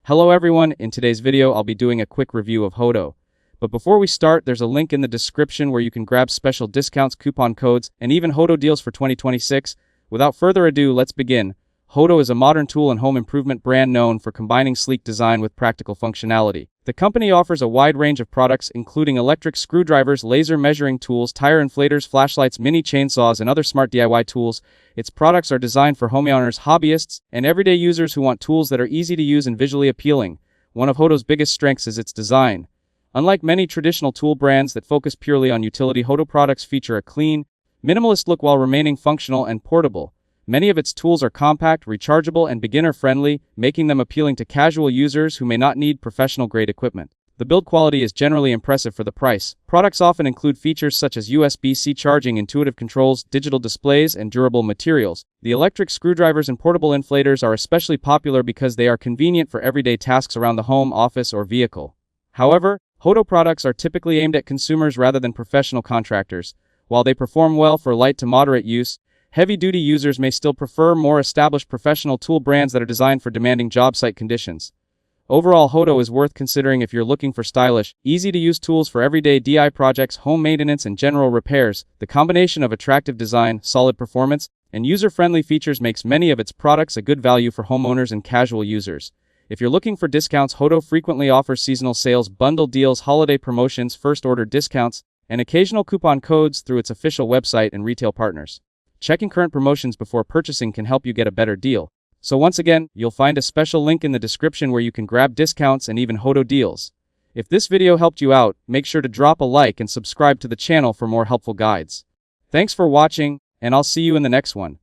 Hello everyone, in today's video I'll be doing a quick review of HOTO. But before we start, there's a link in the description where you can grab special discounts, coupon codes, and even HOTO deals for 2026. Without further ado, let's begin. HOTO is a modern tool and home improvement brand known for combining sleek design with practical functionality. The company offers a wide range of products including electric screwdrivers, laser measuring tools, tire inflators, flashlights, mini chainsaws, and other smart DIY tools. Its products are designed for homeowners, hobbyists, and everyday users who want tools that are easy to use and visually appealing. One of HOTO's biggest strengths is its design. Unlike many traditional tool brands that focus purely on utility, HOTO products feature a clean, minimalist look while remaining functional and portable. Many of its tools are compact, rechargeable, and beginner-friendly, making them appealing to casual users who may not need professional-grade equipment. The build quality is generally impressive for the price. Products often include features such as USB-C charging, intuitive controls, digital displays, and durable materials. The electric screwdrivers and portable inflators are especially popular because they are convenient for everyday tasks around the home, office, or vehicle. However, HOTO products are typically aimed at consumers rather than professional contractors. While they perform well for light to moderate use, heavy-duty users may still prefer more established professional tool brands that are designed for demanding job site conditions. Overall, HOTO is worth considering if you're looking for stylish, easy-to-use tools for everyday DIY projects, home maintenance, and general repairs. The combination of attractive design, solid performance, and user-friendly features makes many of its products a good value for homeowners and casual users. If you're looking for discounts, HOTO frequently offers seasonal sales, bundle deals, holiday promotions, first-order discounts, and occasional coupon codes through its official website and retail partners. Checking current promotions before purchasing can help you get a better deal. So once again, you'll find a special link in the description where you can grab discounts and even HOTO deals. If this video helped you out, make sure to drop a like and subscribe to the channel for more helpful guides. Thanks for watching, and I'll see you in the next one.